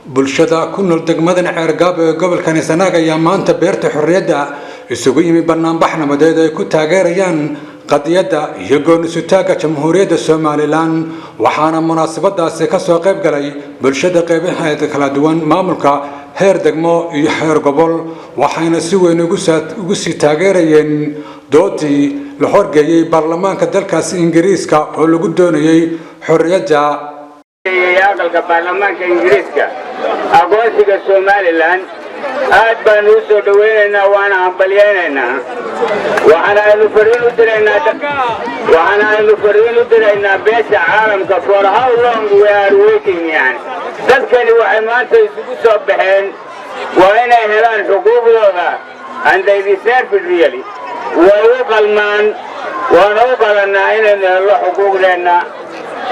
bulshada ku nool degmadan Ceergaab ee gobolka Sanaag ayaa maanta beerta xorriyadda isugu yimi barnaamij nabadeed ay ku taageerayaan qadiyadda iyo go'aansashada jamhuuriyadda Soomaaliland waxaana munaasabadaasi ka soo qayb galay bulshada qaybaheeda kala duwan maamulka heer degmo iyo heer gobol waxayna si weyn ugu sii taageerayeen doodii la horgeeyay baarlamaanka dalkaasi Ingiriiska oo lagu doonayay xorriyadda aqalka baarlamaanka Ingiriiska aqoonsiga Soomaaliland aad baan u soo dhaweynaynaa waana hambalyeynaa waxaana aynu fariin u diraynaa beesha caalamka for how long we are waiting yani dadkani waxay maanta isugu soo baxeen waa inay helaan xuquuqdooda and they deserve it really way u qalmaan waana u qalanaa inaynu helo xuquuqdeenna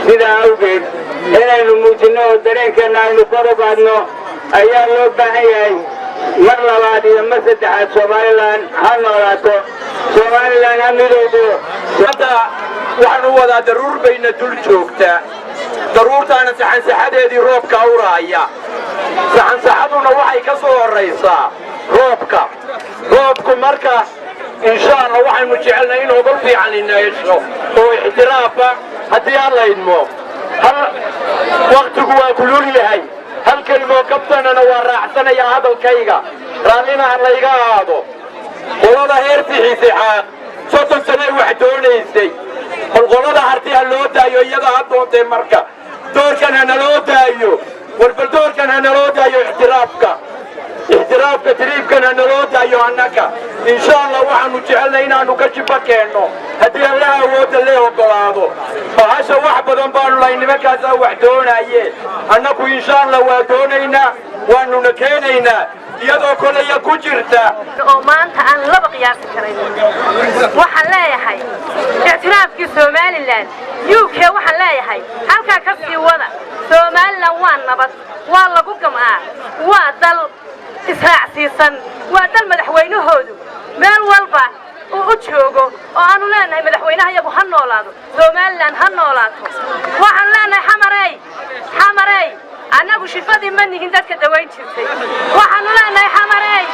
sidaa awgeed inaynu muujinno oo dareenkeena aynu kor u qaadno ayaa loo baahan yahay mar labaad iyo mar saddexaad Soomaaliland ha noolaato Soomaaliland ha midowdo hadda waxaan u wadaa daruur bayna dul joogtaa daruurtaana saxansaxadeedii roobka uraaya saxansaxaduna waxay ka soo horaysaa roobku marka insha Allah waxaynu jecelnahay in ugu fiican inayso oo ixtiraafa haddii aan la idmo waqtigu waa kulul yahay hal kelmo kabtanana waa raacsanaya hadalkayga raallina la iga aado qolada heer fiixaaq soddon sano wax doonaysay qolada hartiya loo daayo iyada ha doontay marka doorkana naloo daayo warbaldoorkana naloo daayo ixtiraafka tiriibkana naloo daayo annaka insha Allah waxaanu jecelnahay inaanu ka jiba keenno haddii Allah awoodda lee ogolaado bahasha wax badan baanu lahay nimankaas wax doonaye annaku insha Allah waa doonaynaa waanuna keenaynaa iyadoo kolaya ku jirta oo maanta aan laba qiyaas karayn waxaan leeyahay ictiraafkii Soomaaliland UK waxaan leeyahay halka ka sii wada Soomaaliland waa nabad waa lagu gamaa waa dal israacsiisan waa dal madaxweynahoodu meel walba oo joogo oo aanu leenahay madaxweynaha iyagu ha noolaado Soomaaliland ha noolaato waxaan leenahay xamarey anagu shifadii ma nihin dadka daweyn jirtay waxaanu leenahay xamarey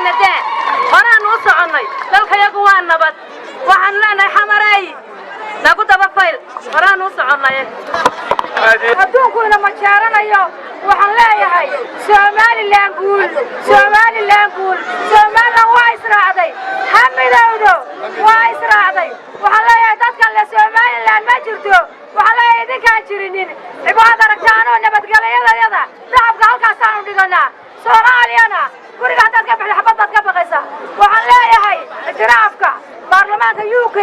nadee horaan u soconay dalka iyagu waa nabad waxaanu leenahay xamarey nagu daba fayl horaan u soconay adduunkuna ma jeeranayo waxaan leeyahay Soomaaliland guul Soomaaliland waa israacday hamidowdo waa israacday waxaan leeyahay dadka la Soomaaliland ma jirto waxaan leeyahay idinka jirinin cibaad aragtaano nabadgelyada shacabka halkaas aan dhiganaa Soomaaliyana guriga dadka xabad dadka baqaysa waxaan leeyahay ictiraafka baarlamaanka UK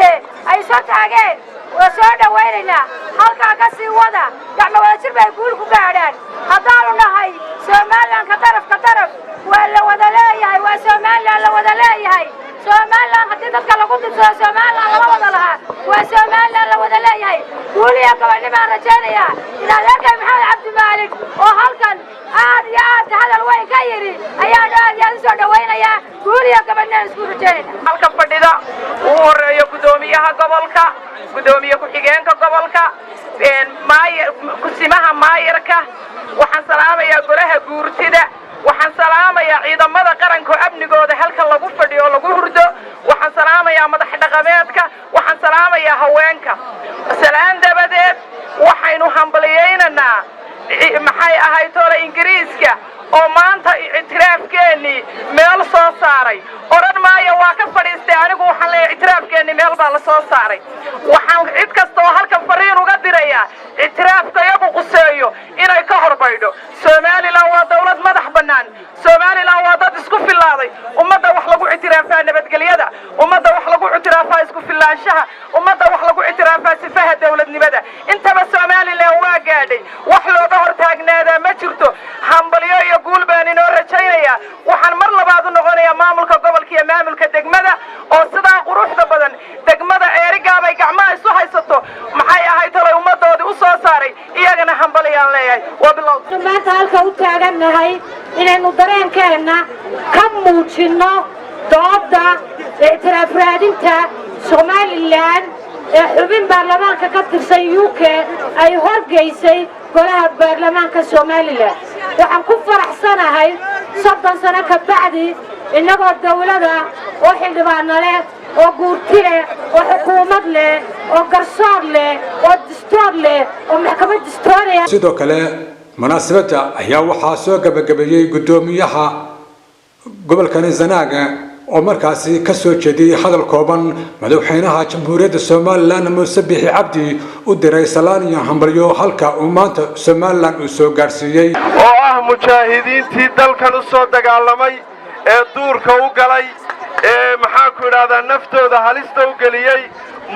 ay soo taageen waa soo dhaweynayna halka ka sii wada gacmo wada jir bay guul ku gaadhaan haddaanu nahay Soomaaliland ka taraf waa la wada leeyahay waa Soomaaliland la wada leeyahay Soomaaliland hadii dadka lagu dhinto Soomaaliland la wada lahaa waa Soomaaliland la wada leeyahay guuliya gabanima rajaynaya ilaa leeyahay Maxamed Cabdi Maalik oo halkan aad iyo aad hadal weyn ka yiri ayaa soo dhaweynaya guuliya gabanima isku rajaynaya halka fadhida uu horeeyo gudoomiyaha gobolka gudoomiye ku xigeenka gobolka kusimaha maayirka waxaan salaamayaa golaha guurtida waxaan salaamayaa ciidamada qaranka amnigooda halka lagu fadhiyo lagu hurdo waxaan salaamayaa madax dhaqameedka waxaan salaamayaa haweenka salaan dabadeed waxaynu hambalyeynaa maxay ahayd tole Ingiriiska oo maanta ictiraafkeeni meel soo saaray oran maayo waa ka fadhiistay anigu waxaan leeyahay ictiraafkeeni meel baa la soo saaray waxaan cid kasta oo halka fariin uga diraya ictiraafka iyagu quseeyo inay ka horbaydho Soomaaliland waa dawlad madax bannaan Soomaaliland waa dad isku filaaday ummadda wax lagu ictiraafaa nabadgelyada ummadda wax lagu ictiraafaa isku filaanshaha ummadda wax lagu ictiraafaa sifaha dawladnimada intaba Soomaaliland waa gaadhay wax looga hortaagnaada ma jirto hambalyo iyo guul baan inoo rajaynaya waxaan mar labaad u noqonayaa maamulka gobolka iyo maamulka degmada oo sidaa quruxda badan degmada Ceergaab ay gacmaha isu haysato maxay ahayd tolay ummadoodii u soo saaray iyagana hambaliyaan leeyahay waa bilow maanta halka u taaganahay inaynu dareenkeena ka muujino doodda ictiraaf raadinta Soomaaliland ee xubin baarlamaanka ka tirsan UK ay horgeysay golaha baarlamaanka Soomaaliland waxaan ku faraxsanahay 30 sano ka bacdi inagoo dawladda oo xildhibaano leh oo guurti leh oo xukuumad leh oo garsoor leh oo dastuur leh oo maxkamad dastuuriya sidoo kale munaasabada ayaa waxaa soo gabagabeeyay gudoomiyaha gobolka Sanaaga oo markaasi ka soo jeediyay hadal kooban madaxweynaha jamhuuriyadda Soomaaliland Muuse Biixi Cabdi u diray salaan iyo hambalyo halka uu maanta Soomaaliland u soo gaarsiiyay oo ah mujaahidiintii dalkan u soo dagaalamay ee duurka u galay ee maxaa ku yiraahdaa naftooda halista u galiyay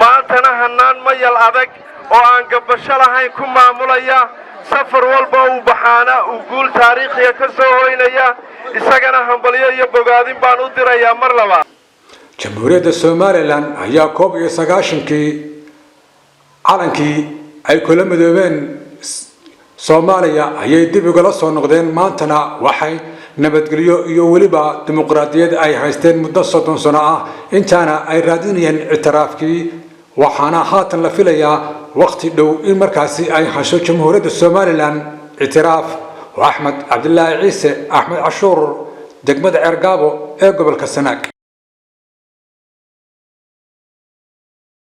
maantana hanaan mayal adag oo aan gabasho lahayn ku maamulaya safar walba uu baxaana uu guul taariikhiya ka soo hoynaya isagana hambalyo iyo bogaadin baan u dirayaa mar labaad jamhuuriyadda Soomaaliland ayaa 1990kii calankii ay kula midoobeen Soomaaliya ayay dib uga soo noqdeen maantana waxay nabadgelyo iyo waliba dimuqraadiyad ay haysteen muddo 30 sano ah intaana ay raadinayeen ictiraafkii waxaana haatan la filayaa waqti dhow in markaasi ay hasho jamhuuriyadda Soomaaliland ictiraaf وأحمد عبد الله عيسى أحمد عاشور دقمد عرقابو إيه قبل كسناك